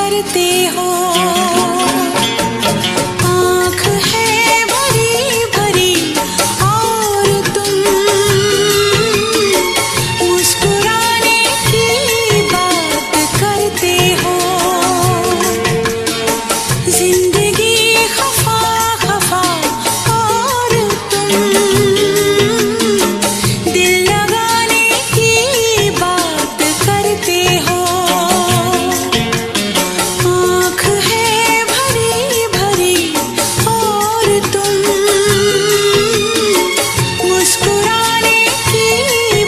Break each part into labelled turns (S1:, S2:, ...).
S1: करते हो। आँख है भरी भरी और तुम मुस्कुराने की बात करते हो। जिंदगी खफा खफा और तुम दिल लगाने की बात करते हो। आँख है भरी भरी और तुम मुस्कुराने की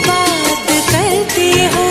S1: बात करते हो।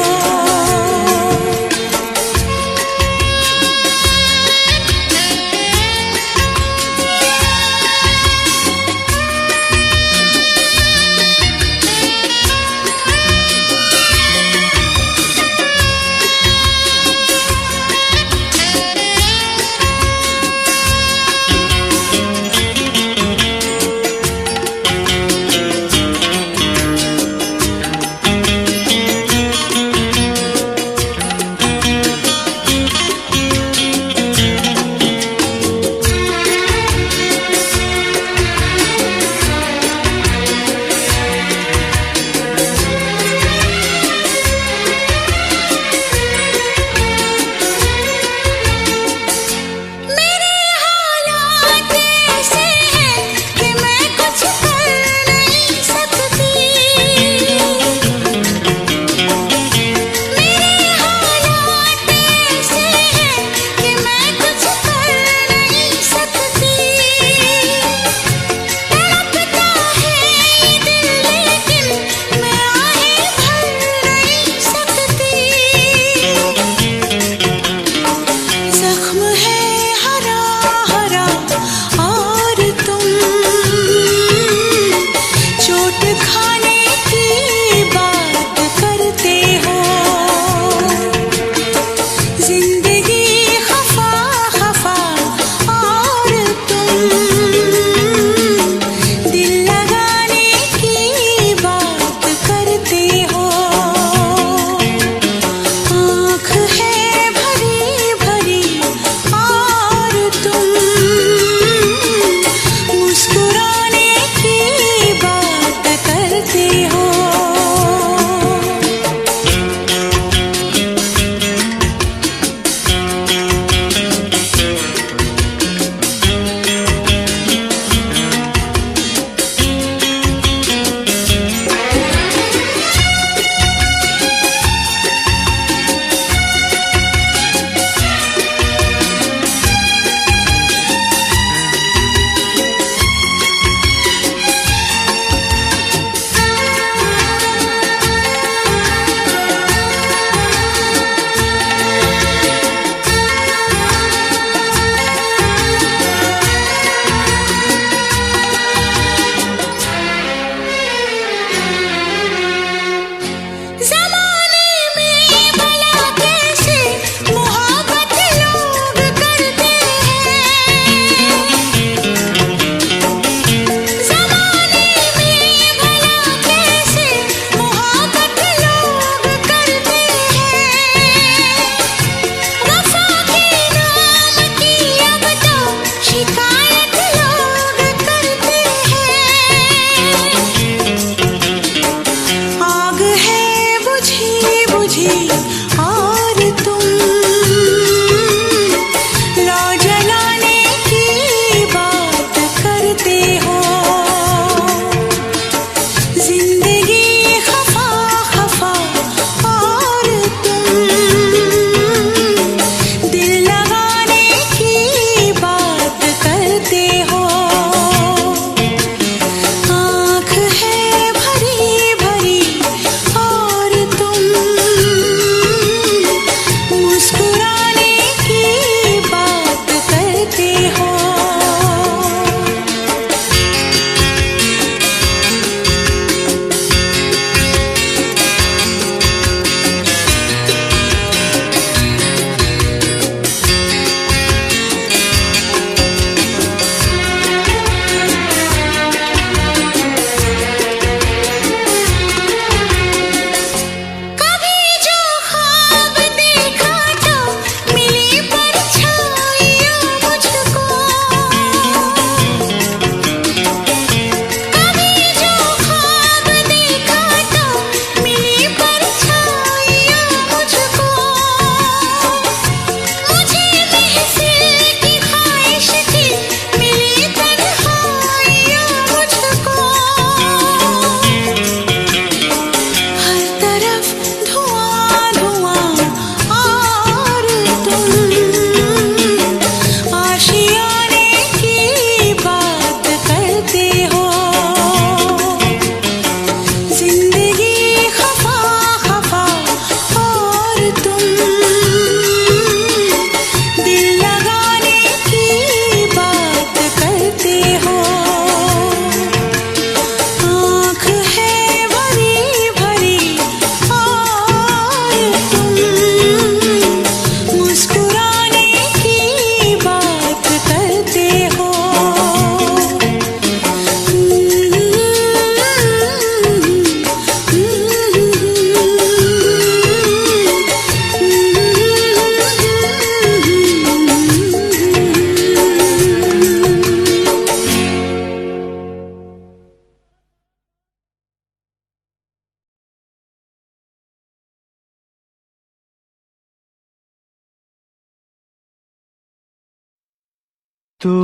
S2: तू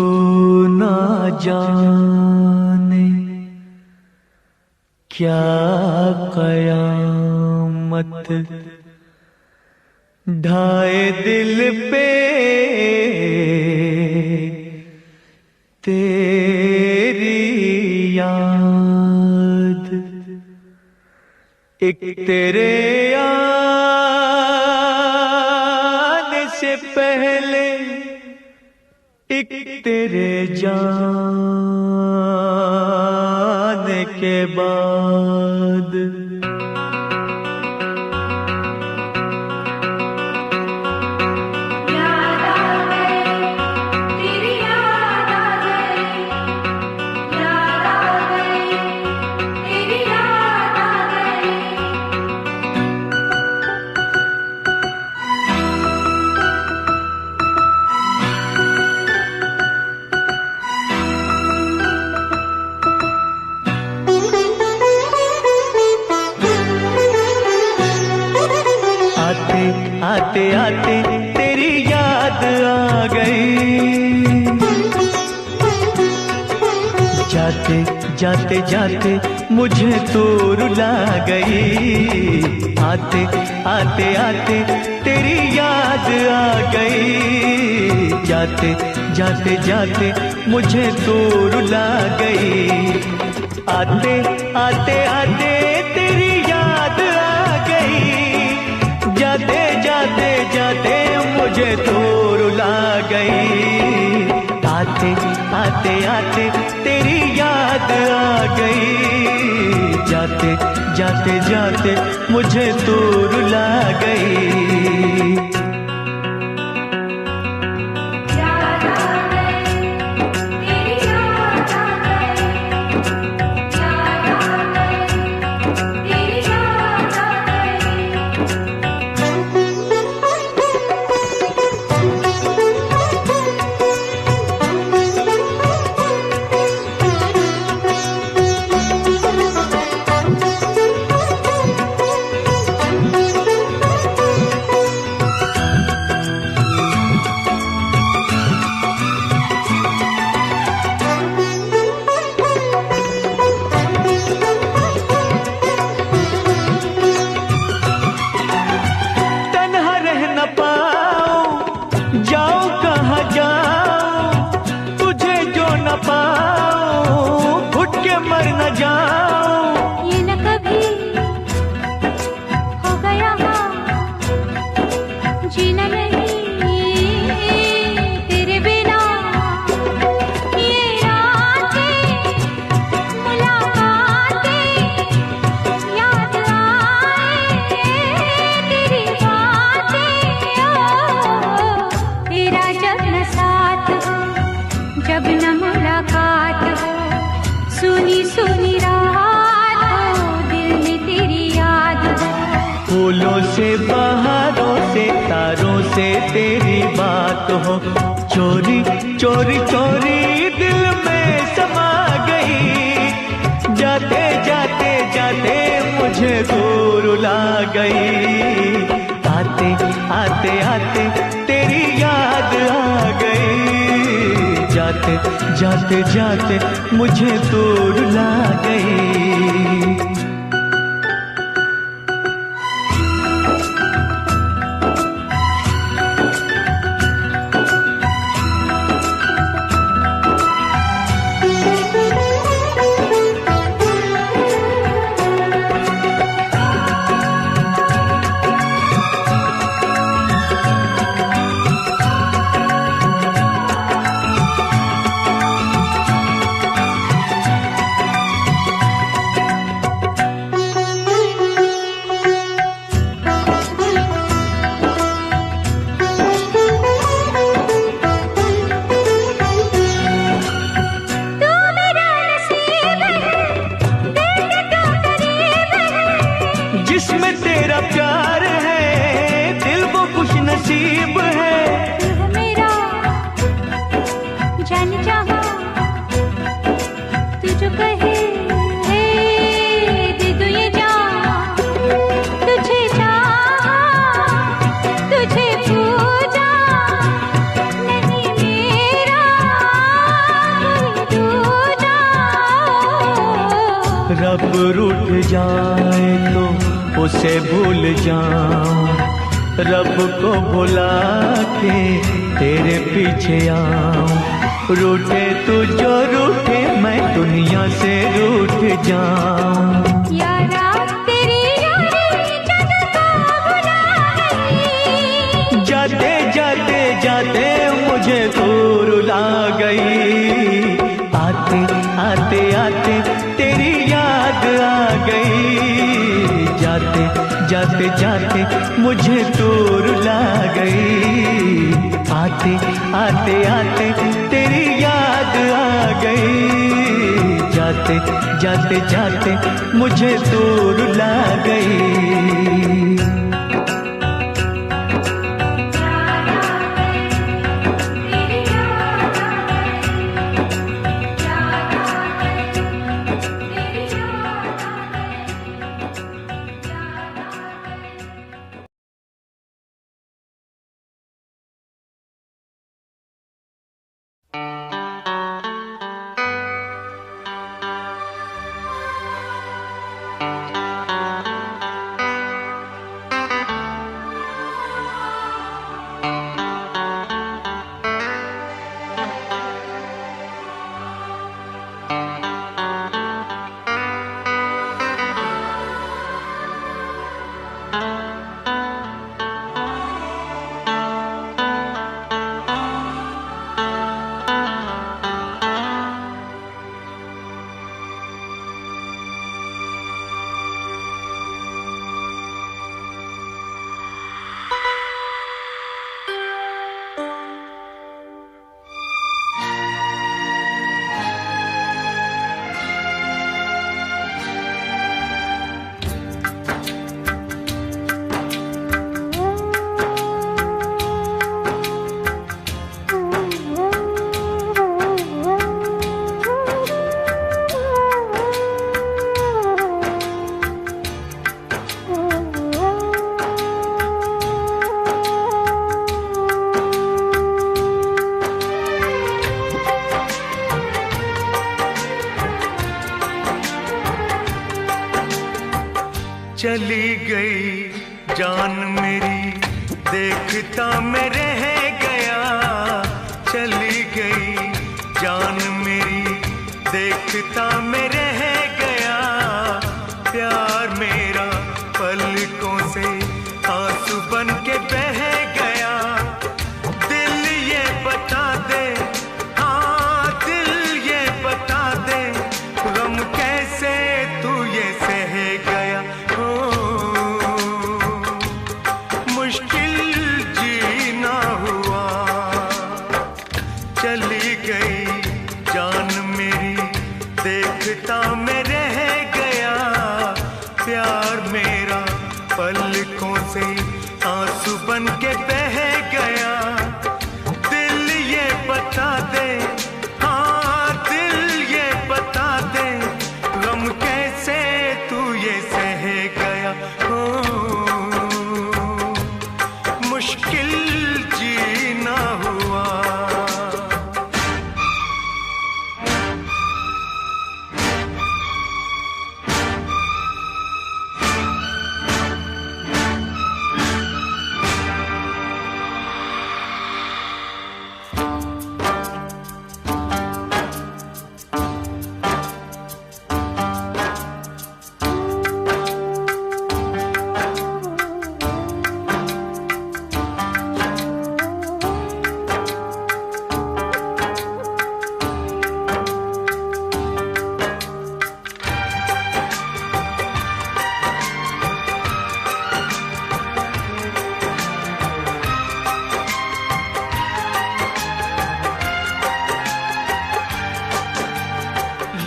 S2: ना जाने क्या कयामत ढाए दिल पे तेरी याद, एक तेरे आने से पहले एक तेरे जाने के बाद। आते आते तेरी याद आ गई, जाते जाते जाते मुझे तो रुला गई। आते आते आते तेरी याद आ गई, जाते जाते जाते मुझे तो रुला गई। आते आते आते तेरी याद आ गई, जाते जाते जाते मुझे तो रुला गई। आते आते आते तेरी याद आ गई, जाते जाते जाते मुझे तो रुला गई।
S1: जब न मुलाकात हो, सुनी सुनी रात हो, दिल में तेरी याद हो।
S2: फूलों से बहारों से तारों से तेरी बात हो, चोरी चोरी चोरी दिल में समा गई। जाते जाते जाते मुझे दूर रुला गई। आते आते आते तेरी याद आ गई, जाते जाते जाते मुझे तो रुला गई। जिसमें तेरा प्यार है दिल वो खुश नसीब है।
S1: तू मेरा जान चाहा, तू जो कहे दे दूं ये जान। तुझे चाहा, तुझे पूजा, नहीं मेरा
S2: रूठ जाए तो उसे भूल जाऊं, रब को भुला के तेरे पीछे आऊं। रूठे तू जो रूठे मैं दुनिया से रूठ जाऊं।
S1: यारा तेरी यारी जग को भुला गई,
S2: जाते जाते जाते मुझे तू रुला गई। आते आते आते तेरी याद आ गई, जाते जाते जाते मुझे तू रुला गई। आते आते आते तेरी याद आ गई, जाते जाते जाते मुझे तू रुला गई।
S3: चली गई जान मेरी देखता मैं रह गया, चली गई जान मेरी देखता मैं रह गया। प्यार मेरा पलकों से आंसू बन के बह गया। दिल ये बता दे, हाँ दिल ये बता दे, गम कैसे तू ये सह गया। मुश्किल जीना हुआ, चली गई जान मेरी देखता मैं रह गया। प्यार मेरा पलकों से आंसू बन के बह गया। दिल ये बता दे, हाँ दिल ये बता दे, गम कैसे तू ये सह गया। मुश्किल जीना हुआ।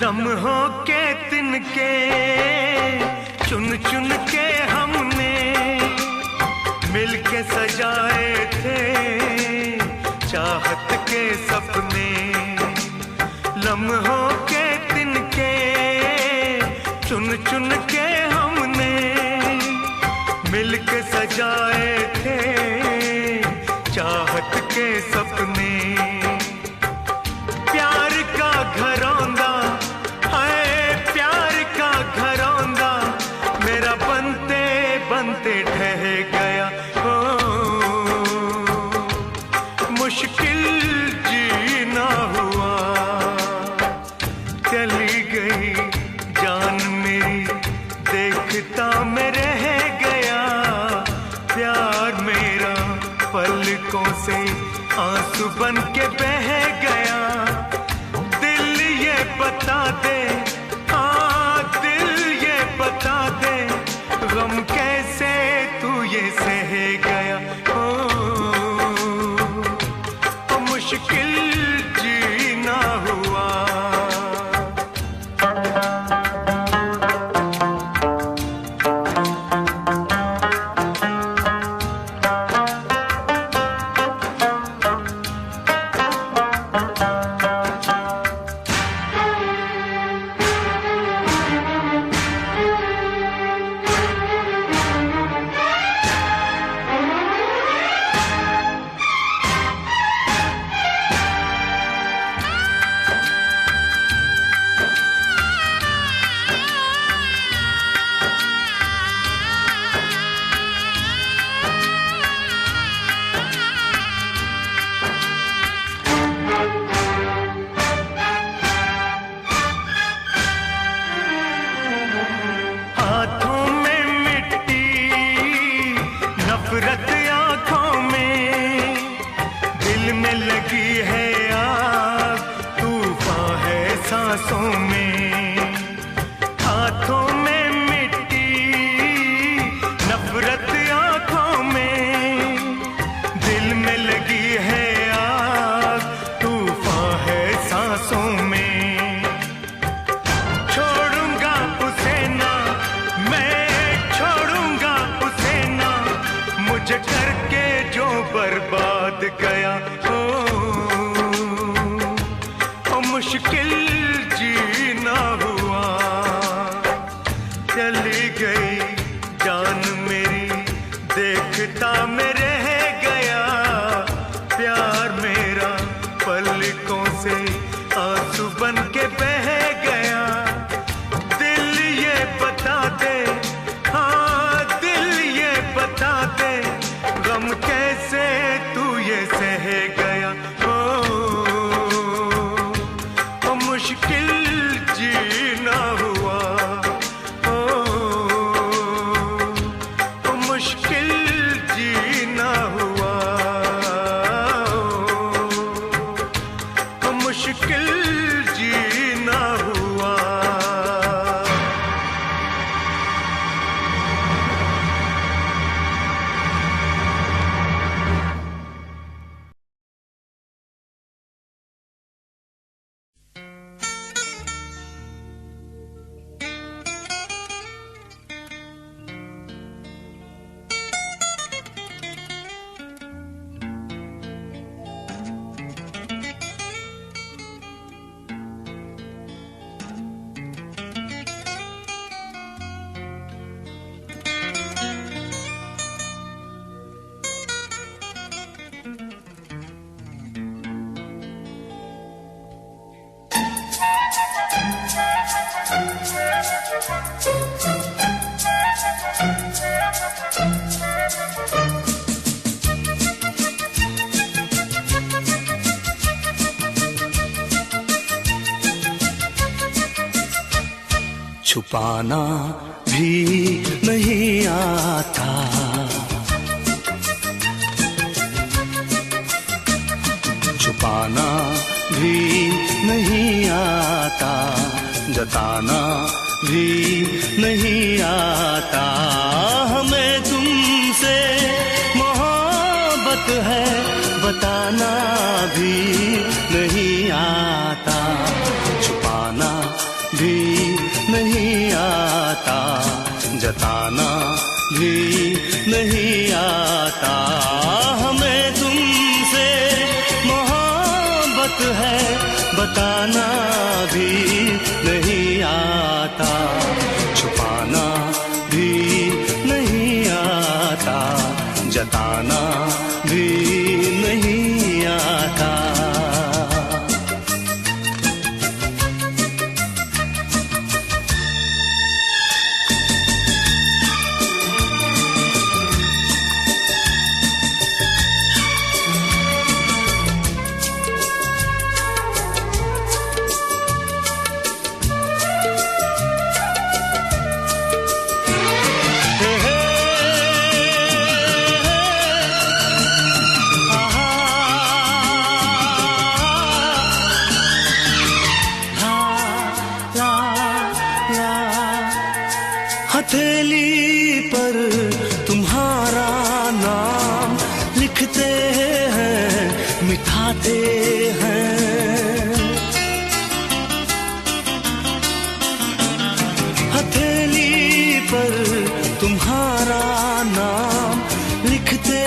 S3: लम्हों के तिनके चुन चुन के हमने मिलके सजाए थे चाहत के सपने। लम्हों के तिनके चुन चुन के हमने मिलके सजाए थे चाहत के सपने। प्यार का घरौंदा है, प्यार का घर आंसू बन के बह गया। दिल ये बता दे, हाँ दिल ये बता दे, गम कैसे तू ये सह गया। ओ मुश्किल जीना हुआ। नफरत आंखों में, दिल में लगी है आग, तूफान है सांसों में। हाथों में मिट्टी, नफरत आंखों में, दिल में लगी है आग, तूफान है सांसों में। छोड़ूंगा उसे ना, मैं छोड़ूंगा उसे ना, मुझे करके जो बर्बाद गया। ओ मुश्किल जीना हुआ। चली गई जान मेरी, देखता मैं रह गया। प्यार मेरा पलकों से आंसू बन के बह गया। दिल ये बता दे, हाँ दिल ये बता दे, गम कैसे तू ये सह गया। ओ मुश्किल जीना हुआ। ओ मुश्किल जीना हुआ। ओ मुश्किल जीना हुआ।
S2: छुपाना भी नहीं आता, छुपाना भी नहीं आता, जताना भी नहीं आता। हमें तुमसे मोहब्बत है, बताना भी नहीं आता। छुपाना भी नहीं आता, जताना भी नहीं आता। हमें तुमसे मोहब्बत है, बताना भी नहीं आता। छुपाना भी नहीं आता, जताना भी नहीं आता।
S3: हैं मिटाते हैं। हथेली पर तुम्हारा नाम लिखते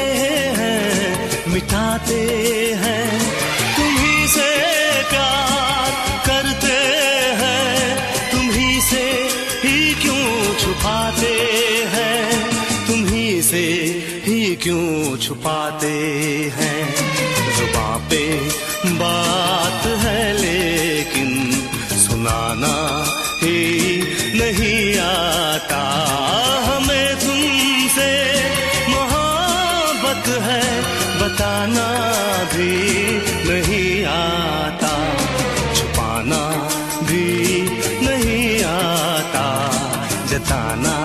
S3: हैं मिटाते हैं। तुम्ही से प्यार करते हैं, तुम्ही से ही क्यों छुपाते हैं, तुम्ही से ही क्यों छुपाते हैं। जुबां पे बात है लेकिन सुनाना ही नहीं आता। हमें तुमसे मोहब्बत है बताना भी नहीं आता। छुपाना भी नहीं आता, जताना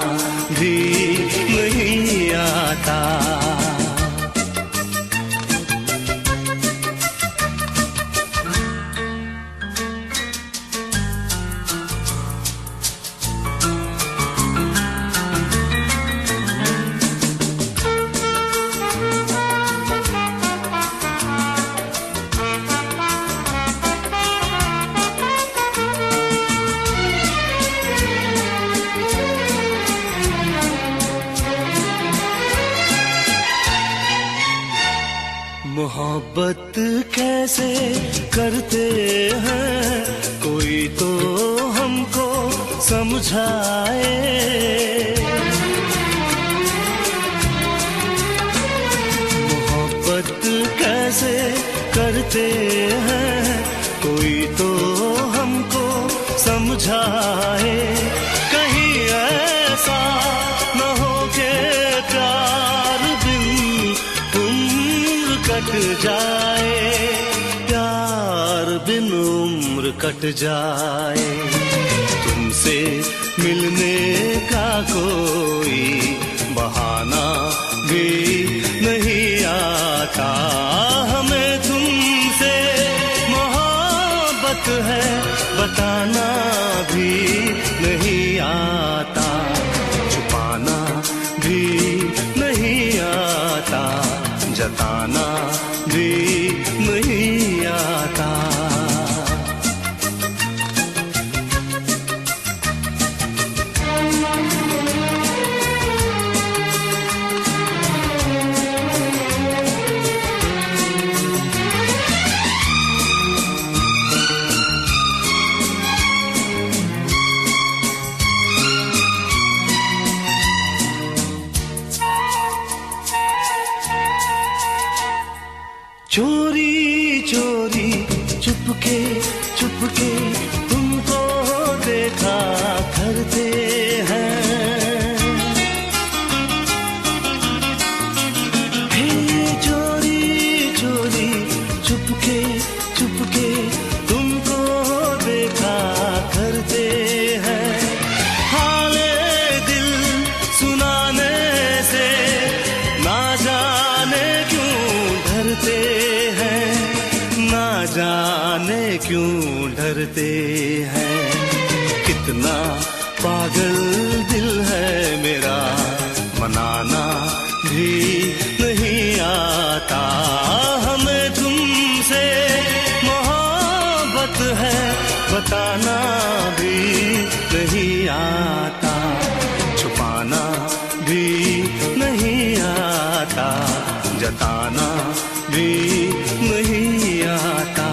S3: भी नहीं आता। मोहब्बत कैसे करते हैं कोई तो हमको समझाए। मोहब्बत कैसे करते हैं कोई तो हमको समझाए। कहीं ऐसा न हो के प्यार बिन कट जाए, प्यार बिन उम्र कट जाए। तुमसे मिलने का कोई बहाना भी नहीं आता। हमें तुमसे मोहब्बत है बताना भी नहीं आता। छुपाना भी नहीं आता, जताना भी नहीं आता। चोरी चोरी चुपके चुपके तुमको देखा करते हैं। हे चोरी चोरी चुपके चुपके तुमको देखा करते हैं। हाले दिल सुनाने से ना जाने क्यों डरते हैं, ना जाने क्यों डरते हैं। कितना पागल दिल है मेरा, मनाना भी नहीं आता। हमें तुमसे मोहब्बत है बताना भी नहीं आता। छुपाना भी नहीं आता, जताना भी नहीं आता।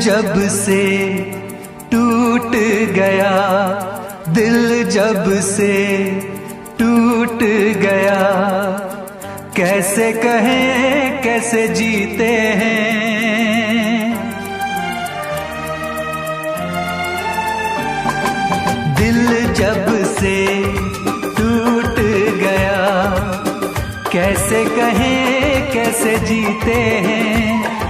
S4: जब से टूट गया, दिल जब से टूट गया, कैसे कहें कैसे जीते हैं। दिल जब से टूट गया, कैसे कहें कैसे जीते हैं।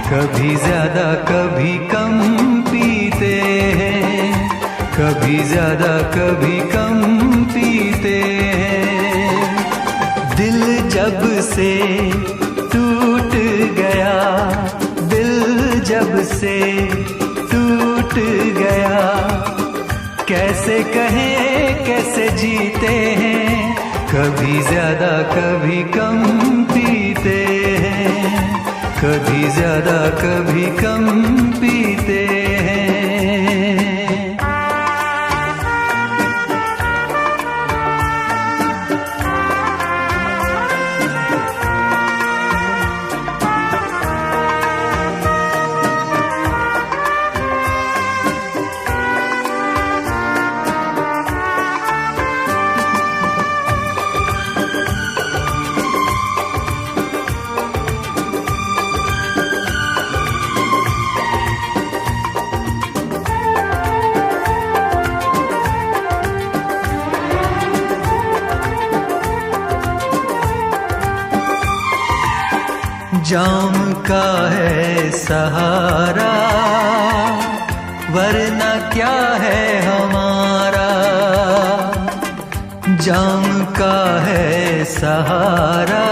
S4: कभी ज्यादा कभी कम पीते हैं, कभी ज्यादा कभी कम पीते हैं। दिल जब से टूट गया, दिल जब से टूट गया, कैसे कहें कैसे जीते हैं। कभी ज्यादा कभी कम पीते हैं, कभी ज्यादा कभी कम पीते हैं। जाम का है सहारा, वरना क्या है हमारा। जाम का है सहारा,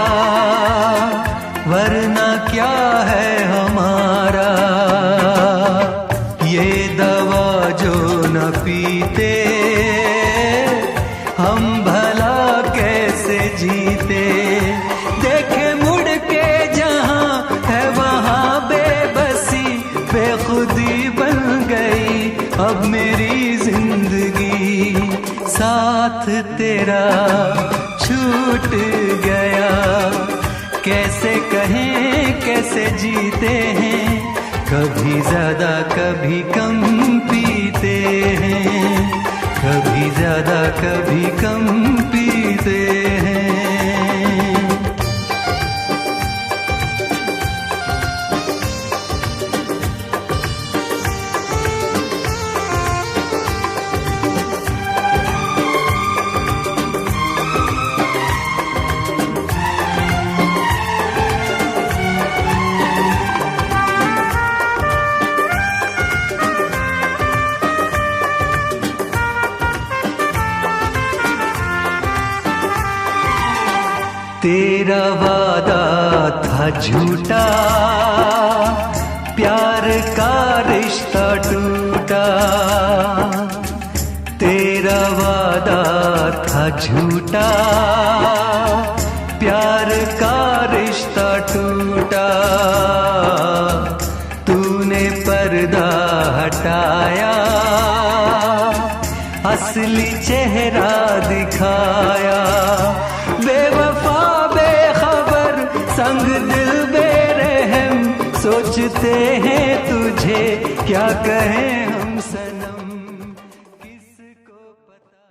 S4: वरना क्या है हमारा। ये दवा जो न पीते, हम भला कैसे जीते। देखे मुड़ के जहां है वहां बेबसी, बेखुदी बन गई अब मेरी जिंदगी। साथ तेरा छूट गया, कैसे कहें कैसे जीते हैं। कभी ज्यादा कभी कम पीते हैं, कभी ज्यादा कभी कम पीते हैं। तेरा वादा था झूठा, प्यार का रिश्ता टूटा। तेरा वादा था झूठा, प्यार का रिश्ता टूटा। तूने पर्दा हटाया, असली चेहरा दिखाया। बेवफा बेखबर संग दिल बेरहम, सोचते हैं तुझे क्या कहें हम सनम। किसको पता।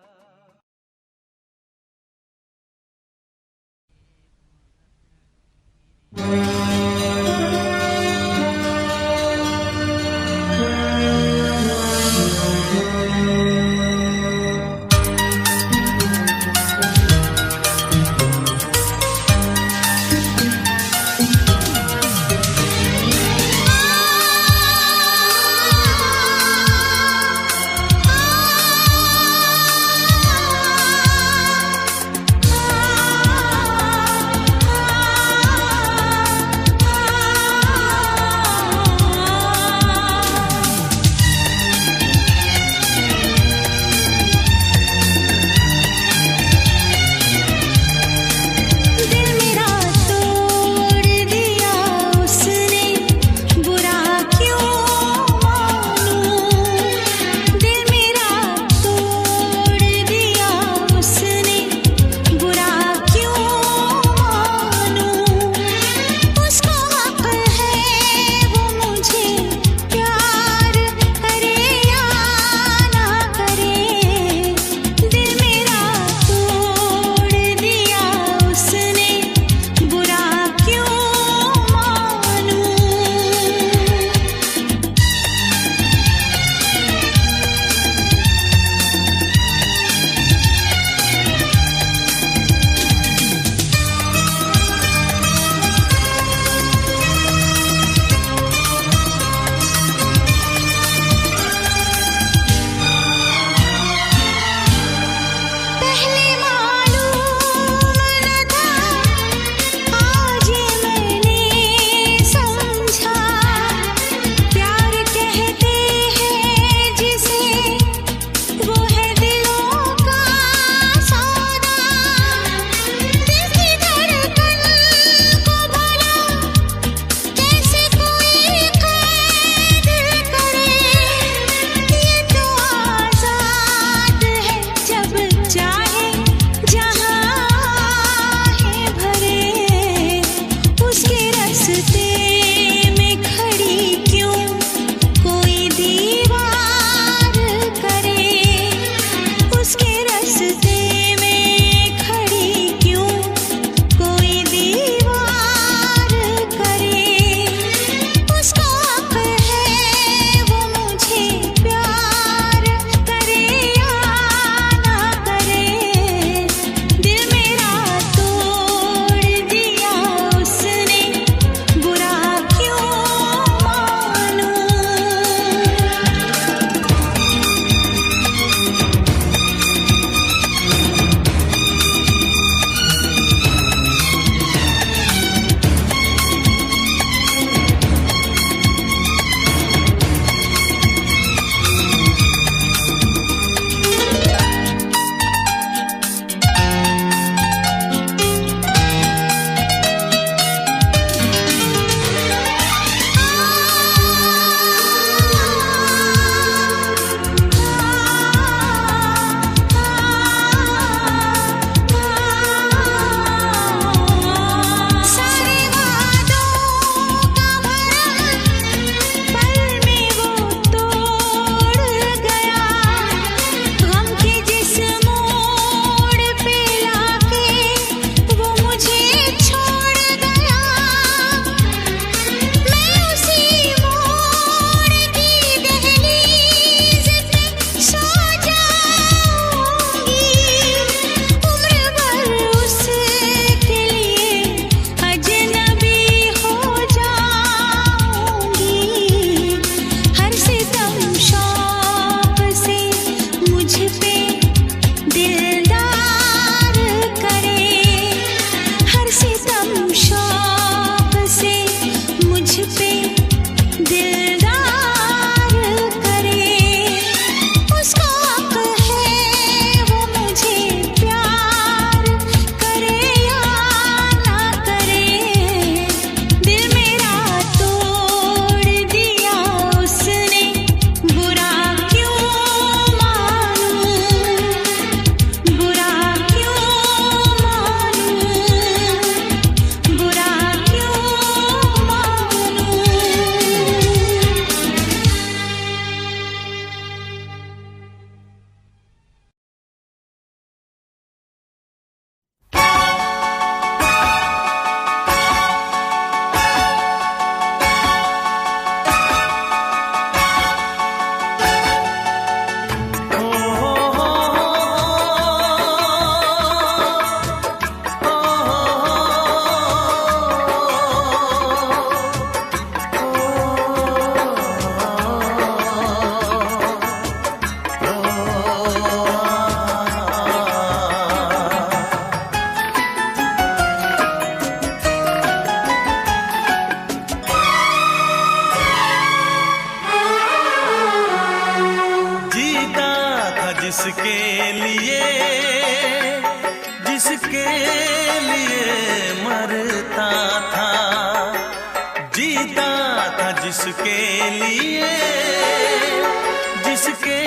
S5: जिसके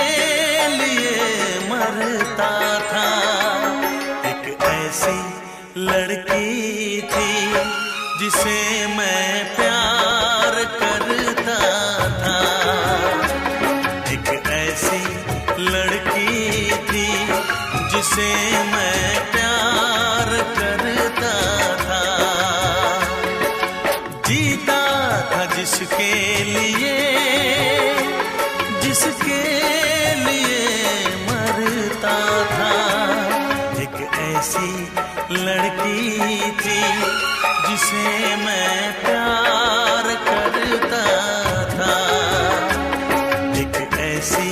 S5: लिए मरता था। एक ऐसी लड़की थी जिसे मैं प्यार करता था। एक ऐसी लड़की थी जिसे मैं प्यार करता था। जीता था जिसके लिए मरता था। एक ऐसी लड़की थी जिसे मैं प्यार करता था। एक ऐसी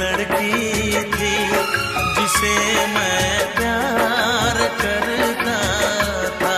S5: लड़की थी जिसे मैं प्यार करता था।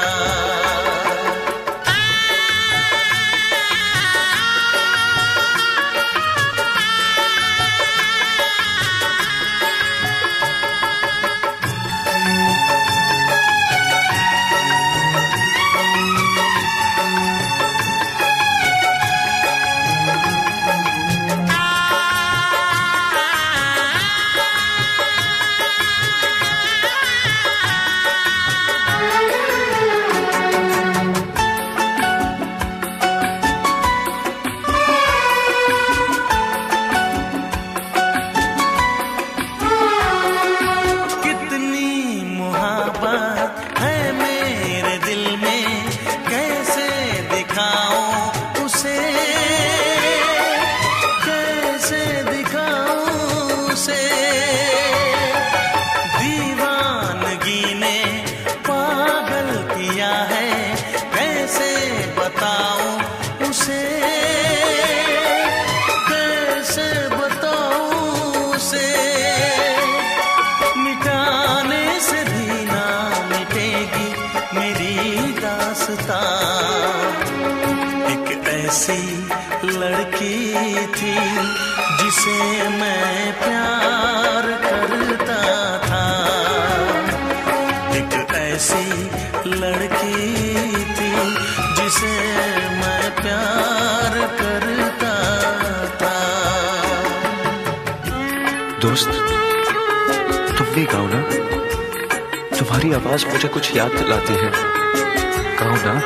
S5: एक ऐसी लड़की थी जिसे मैं प्यार करता था। एक ऐसी लड़की थी जिसे मैं प्यार करता था।
S6: दोस्त, तुम भी गाओ ना। तुम्हारी आवाज मुझे कुछ याद दिलाती है। गाओ ना।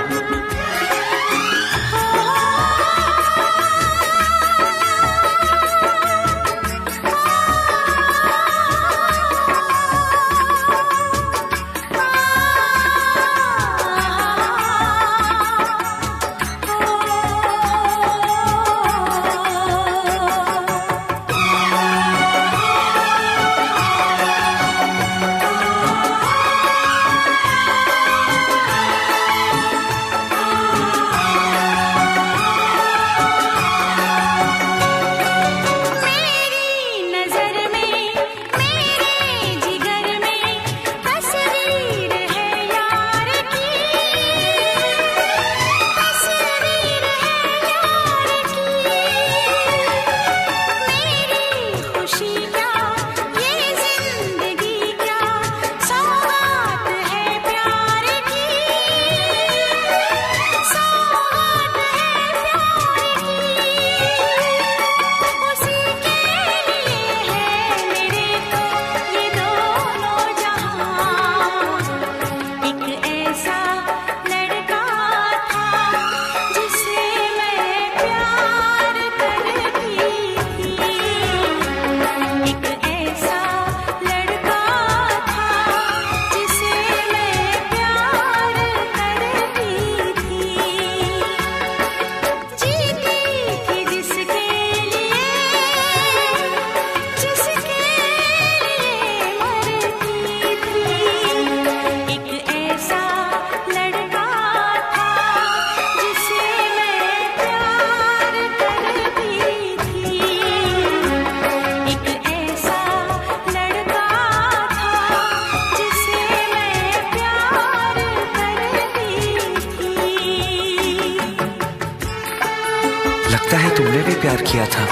S6: लगता है तुमने भी प्यार किया था।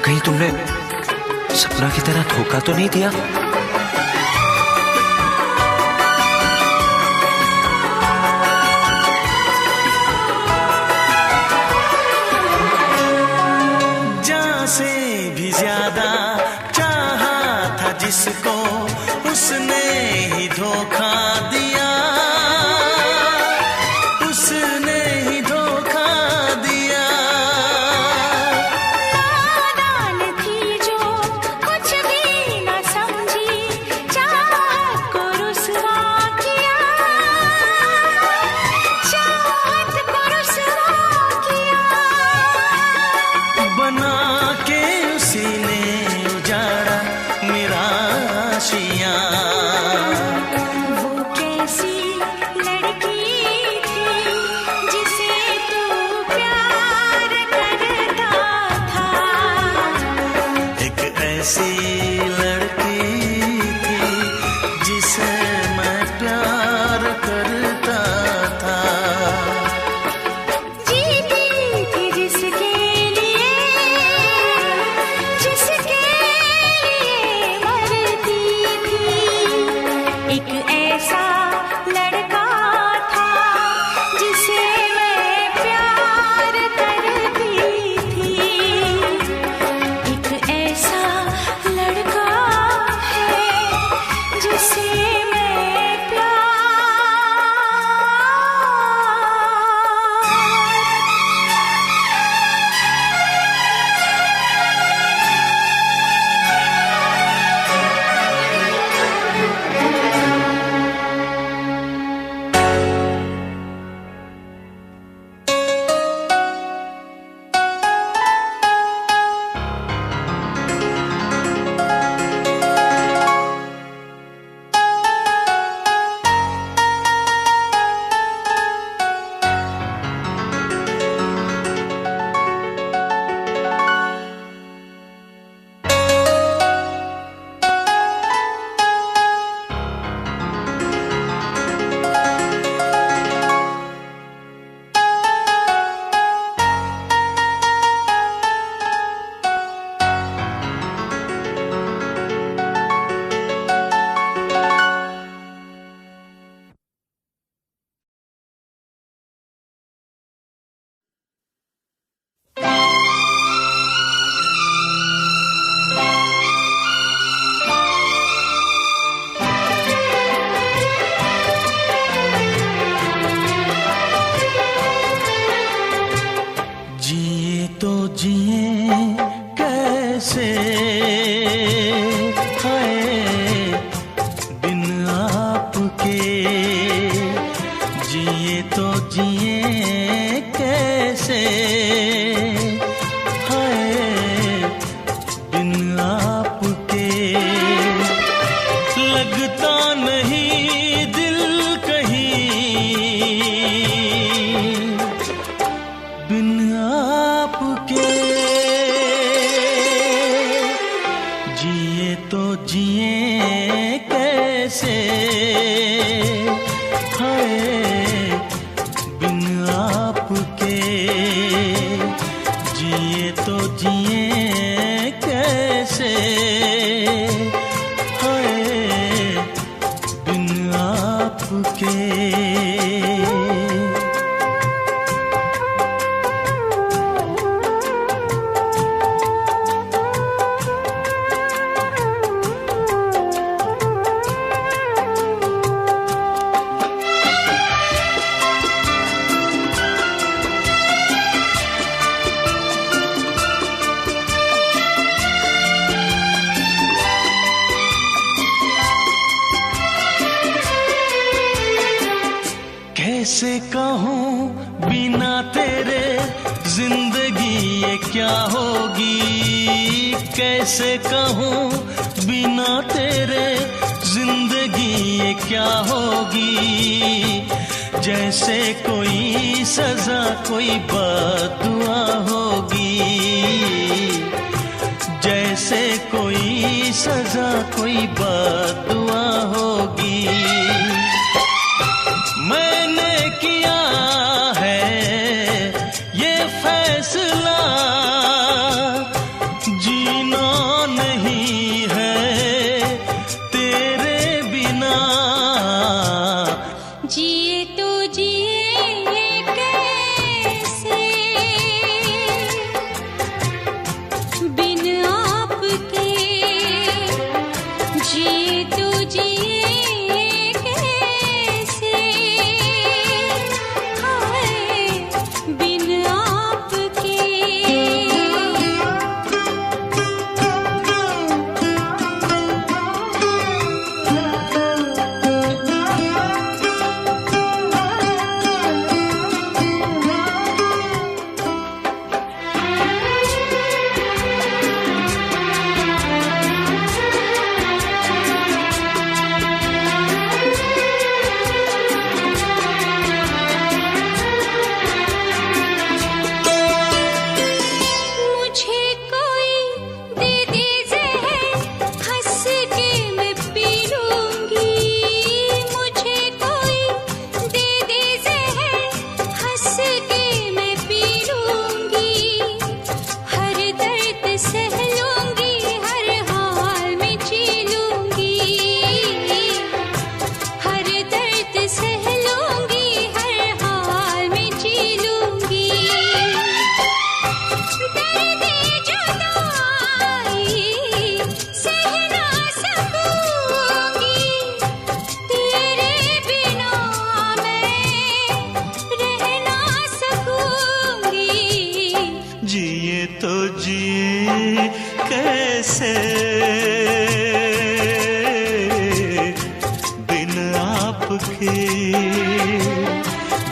S6: कहीं तुमने सपना की तरह धोखा तो नहीं दिया?
S5: जिए तो जिए कैसे, हाय बिन आपके। लगता नहीं दिल कहीं बिन आपके। जिए तो जिए कैसे, हाय बिन आपके। जिए तो जिए कैसे, हाय बिन आपके। कैसे कहूँ बिना तेरे जिंदगी ये क्या होगी। कैसे कहूँ बिना तेरे जिंदगी ये क्या होगी। जैसे कोई सजा कोई बद्दुआ होगी। जैसे कोई सजा कोई बद्दुआ होगी। मैंने किया है ये फैसला, जीना नहीं है तेरे बिना।
S1: जिए तो जिए कैसे बिन आपके। जिए तो जिए कैसे, हाय बिन आपके। मुझे कोई दे दे ज़हर, हंस के मैं पी लूंगी। मुझे कोई दे दे ज़हर, हंस के मैं पी लूंगी। हर दर्द सह लूंगी, हर हाल में जी लूंगी। हर दर्द सह लूंगी, हर हाल में जी लूंगी। दर्द जुदाई सह ना सकूंगी, तेरे बिना मैं रह ना सकूंगी।
S3: जिए तो जिए कैसे बिन आपके।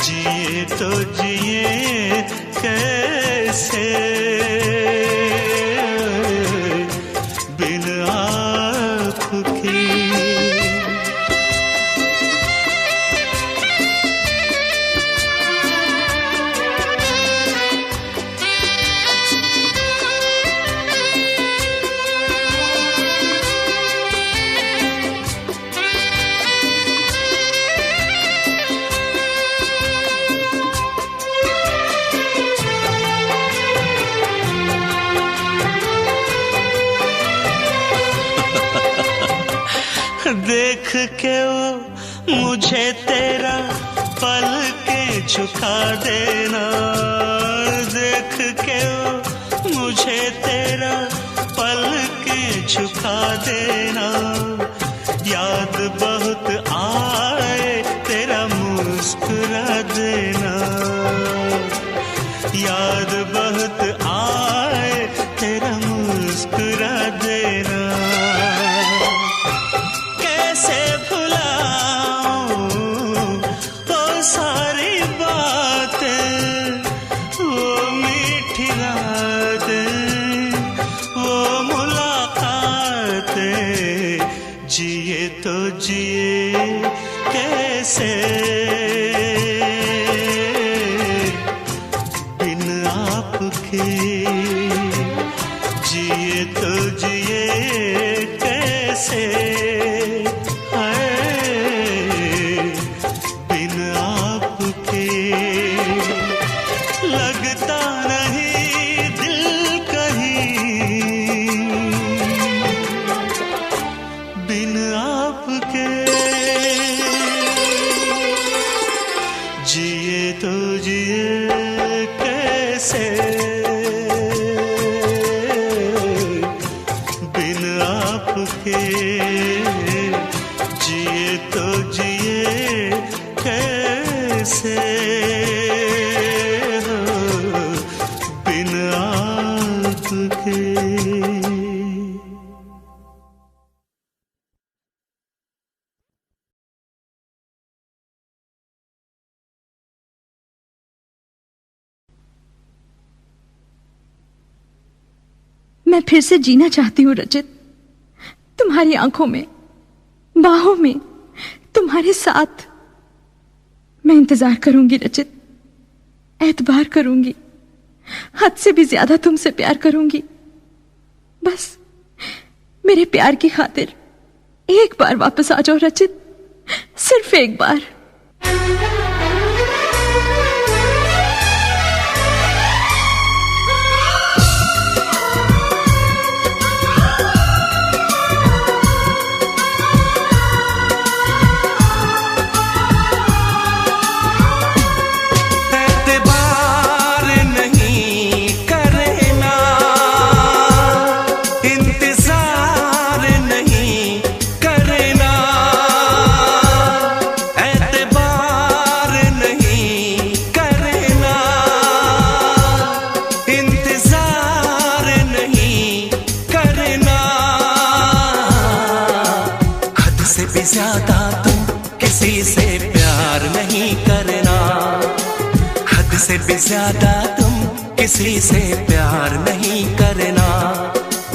S3: जिए तो जिए कैसे बिन आपके। देख के वो मुझे तेरा पल के झुका देना। देख के वो मुझे तेरा पल के झुका देना। याद बहुत आए तेरा मुस्कुरा देना। याद बहुत आए तेरा मुस्कुरा देना। कैसे भुलाऊं से हो बिन आपके।
S7: मैं फिर से जीना चाहती हूँ रचित, तुम्हारी आंखों में, बाहों में, तुम्हारे साथ। मैं इंतजार करूंगी रचित, एतबार करूंगी, हद से भी ज्यादा तुमसे प्यार करूंगी। बस मेरे प्यार की खातिर एक बार वापस आ जाओ रचित, सिर्फ एक बार।
S3: ज्यादा तुम किसी से प्यार नहीं करना, हद से भी ज्यादा तुम किसी से प्यार नहीं करना,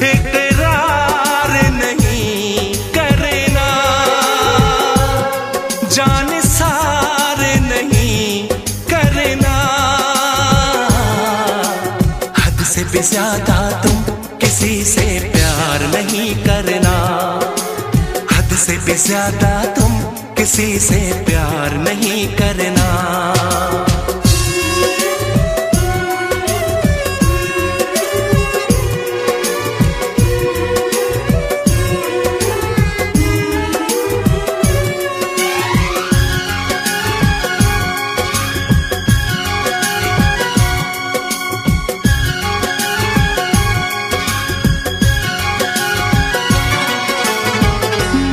S3: इकरार नहीं करना, जान सार नहीं करना, हद से भी ज्यादा तुम किसी से प्यार नहीं करना, से भी ज्यादा तुम किसी से प्यार नहीं करना।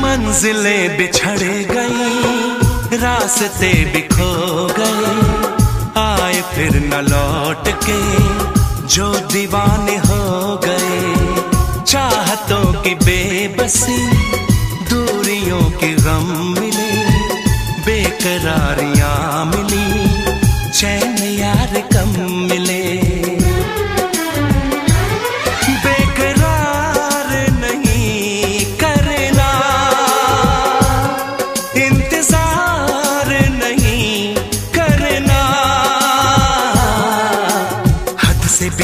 S3: मंजिलें बिछड़ गई, रास्ते भी खो गए, आए फिर न लौट के जो दीवाने हो गए, चाहतों की बेबसी, दूरियों के गम मिले, बेकरारियां मिली, चैन यार कम मिले,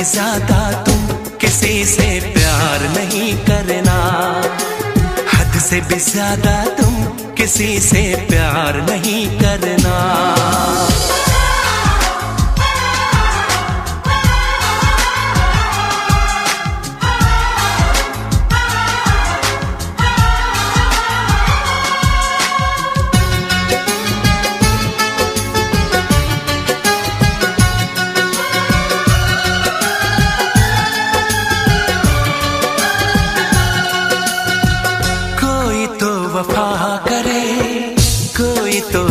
S3: ज्यादा तुम किसी से प्यार नहीं करना, हद से भी ज्यादा तुम किसी से प्यार नहीं करना।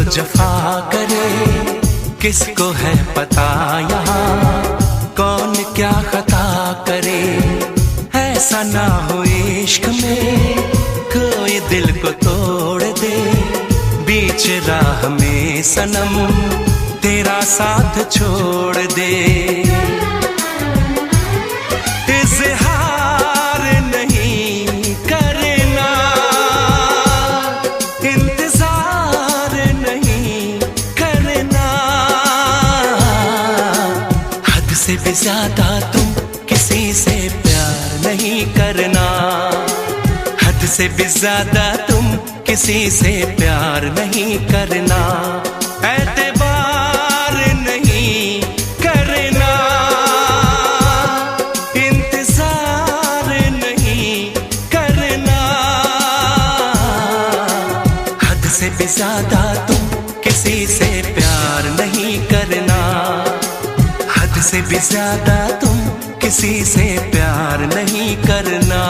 S3: जफा करे, किसको है पता यहाँ कौन क्या खता करे, ऐसा ना हो इश्क में कोई दिल को तोड़ दे, बीच राह में सनम तेरा साथ छोड़ दे, इज़हार नहीं करना, से भी ज्यादा तुम किसी से प्यार नहीं करना, हद से भी ज्यादा तुम किसी से प्यार नहीं करना, एतबार नहीं करना, इंतजार नहीं करना, हद से भी ज्यादा तुम किसी से प्यार नहीं करना, से भी ज्यादा तुम किसी से प्यार नहीं करना।